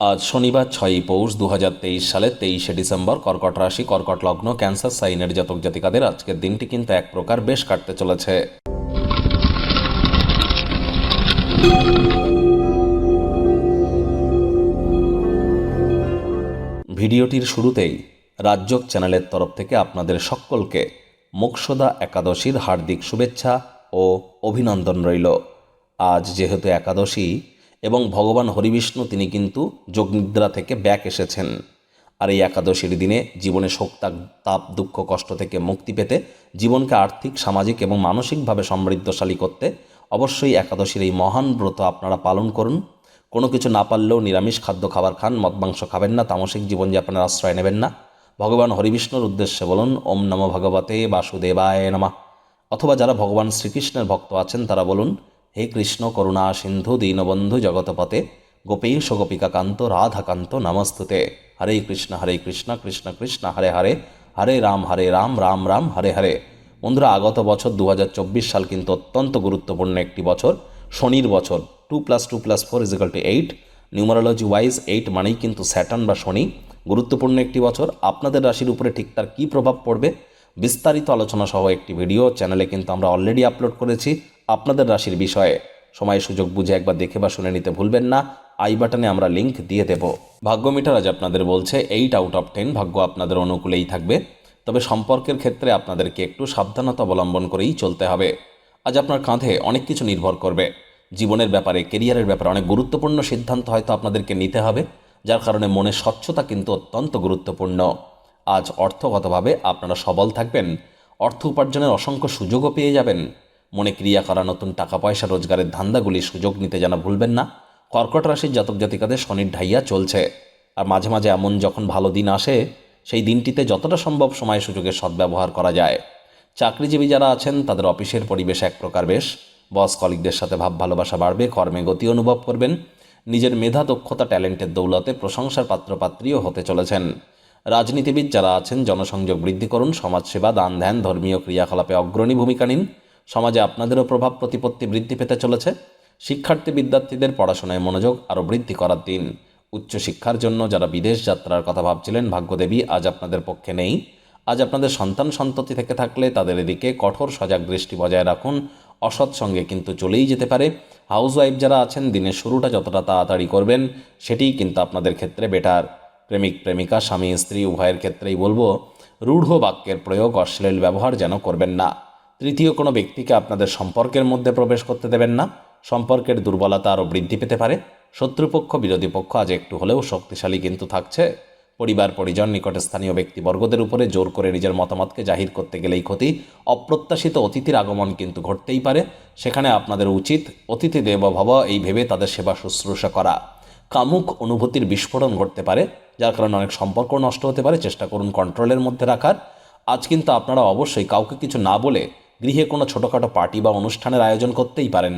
আজ শনিবার 6ই পৌষ 2023 সালের 23শে ডিসেম্বর। কর্কট রাশি, কর্কট লগ্ন, ক্যান্সার সাইনের জাতক জাতিকাদের আজকের দিনটি কিন্তু এক প্রকার বেশ কাটতে চলেছে। ভিডিওটির শুরুতেই রাজযোগ চ্যানেলের তরফ থেকে আপনাদের সকলকে মোক্ষদা একাদশীর হার্দিক শুভেচ্ছা ও অভিনন্দন রইল। আজ যেহেতু একাদশী এবং ভগবান হরিবিষ্ণু তিনি কিন্তু যোগনিদ্রা থেকে ব্যাক এসেছেন, আর এই একাদশীর দিনে জীবনে শোক তাপ দুঃখ কষ্ট থেকে মুক্তি পেতে, জীবনকে আর্থিক সামাজিক এবং মানসিকভাবে সমৃদ্ধশালী করতে অবশ্যই একাদশীর এই মহান ব্রত আপনারা পালন করুন। কোনো কিছু না পারলেও নিরামিষ খাদ্য খাবার খান, মদ মাংস খাবেন না, তামসিক জীবনযাপনের আশ্রয় নেবেন না। ভগবান হরিবিষ্ণুর উদ্দেশ্যে বলুন ওম নমো ভগবতে বাসুদেবায় নমঃ। অথবা যারা ভগবান শ্রীকৃষ্ণের ভক্ত আছেন তারা বলুন হে কৃষ্ণ করুণা সিন্ধু দীনবন্ধু জগতপতে গোপীশ গোপিকা কান্ত রাধাকান্ত নমস্তুতে। হরে কৃষ্ণ কৃষ্ণ কৃষ্ণ হরে হরে, হরে রাম রাম রাম হরে হরে। বন্ধুরা, আগত বছর 2024 সাল কিন্তু অত্যন্ত গুরুত্বপূর্ণ একটি বছর, শনির বছর। 2+2+4=8। নিউমারোলজি ওয়াইজ 8 মানেই কিন্তু স্যাটার্ন বা শনি। গুরুত্বপূর্ণ একটি বছর। আপনাদের রাশির উপরে ঠিক তার কী প্রভাব পড়বে বিস্তারিত আলোচনা সহ একটি ভিডিও চ্যানেলে কিন্তু আমরা অলরেডি আপলোড করেছি আপনাদের রাশির বিষয়ে। সময় সুযোগ বুঝে একবার দেখে বা শুনে নিতে ভুলবেন না। আই বাটনে আমরা লিংক দিয়ে দেব। ভাগ্য মিটার আজ আপনাদের বলছে 8/10 ভাগ্য আপনাদের অনুকূলেই থাকবে। তবে সম্পর্কের ক্ষেত্রে আপনাদেরকে একটু সাবধানতা অবলম্বন করেই চলতে হবে। আজ আপনার কাঁধে অনেক কিছু নির্ভর করবে। জীবনের ব্যাপারে, কেরিয়ারের ব্যাপারে অনেক গুরুত্বপূর্ণ সিদ্ধান্ত হয়তো আপনাদেরকে নিতে হবে, যার কারণে মনের স্বচ্ছতা কিন্তু অত্যন্ত গুরুত্বপূর্ণ। আজ অর্থগতভাবে আপনারা সবল থাকবেন। অর্থ উপার্জনের অসংখ্য সুযোগও পেয়ে যাবেন। মনে ক্রিয়া করা নতুন টাকা পয়সা রোজগারের ধান্দাগুলি সুযোগ নিতে যেন ভুলবেন না। কর্কট রাশির জাতক জাতিকাদের শনির ঢাইয়া চলছে, আর মাঝে মাঝে এমন যখন ভালো দিন আসে সেই দিনটিতে যতটা সম্ভব সময় সুযোগের সদ্ব্যবহার করা যায়। চাকরিজীবী যারা আছেন তাদের অফিসের পরিবেশ এক প্রকার বেশ। বস কলিগদের সাথে ভাব ভালোবাসা বাড়বে, কর্মে গতি অনুভব করবেন। নিজের মেধা দক্ষতা ট্যালেন্টের দৌলতে প্রশংসার পাত্রপাত্রীও হতে চলেছেন। রাজনীতিবিদ যারা আছেন জনসংযোগ বৃদ্ধি করুন, সমাজসেবা, দান ধ্যান, ধর্মীয় ক্রিয়াকলাপে অগ্রণী ভূমিকা নিন। সমাজে আপনাদেরও প্রভাব প্রতিপত্তি বৃদ্ধি পেতে চলেছে। শিক্ষার্থী বিদ্যার্থীদের পড়াশোনায় মনোযোগ আরও বৃদ্ধি করার দিন। উচ্চশিক্ষার জন্য যারা বিদেশ যাত্রার কথা ভাবছিলেন, ভাগ্যদেবী আজ আপনাদের পক্ষে নেই। আজ আপনাদের সন্তান সন্ততি থেকে থাকলে তাদের এদিকে কঠোর সজাগ দৃষ্টি বজায় রাখুন। অসৎ সঙ্গে কিন্তু চলেই যেতে পারে। হাউসওয়াইফ যারা আছেন দিনের শুরুটা যতটা তাড়াতাড়ি করবেন সেটিই কিন্তু আপনাদের ক্ষেত্রে বেটার। প্রেমিক প্রেমিকা, স্বামী স্ত্রী উভয়ের ক্ষেত্রেই বলবো রূঢ় বাক্যের প্রয়োগ, অশ্লীল ব্যবহার যেন করবেন না। তৃতীয় কোনো ব্যক্তিকে আপনাদের সম্পর্কের মধ্যে প্রবেশ করতে দেবেন না। সম্পর্কের দুর্বলতা আরও বৃদ্ধি পেতে পারে। শত্রুপক্ষ বিরোধী পক্ষ আজ একটু হলেও শক্তিশালী কিন্তু থাকছে। পরিবার পরিজন নিকটে স্থানীয় ব্যক্তিবর্গদের উপরে জোর করে নিজের মতামতকে জাহির করতে গেলেই ক্ষতি। অপ্রত্যাশিত অতিথির আগমন কিন্তু ঘটতেই পারে। সেখানে আপনাদের উচিত অতিথি দেব ভব এই ভেবে তাদের সেবা শুশ্রূষা করা। কামুক অনুভূতির বিস্ফোরণ ঘটতে পারে, যার কারণে অনেক সম্পর্ক নষ্ট হতে পারে। চেষ্টা করুন কন্ট্রোলের মধ্যে রাখার। আজ কিন্তু আপনারা অবশ্যই কাউকে কিছু না বলে গৃহে কোনো ছোটোখাটো পার্টি বা অনুষ্ঠানের আয়োজন করতেই পারেন।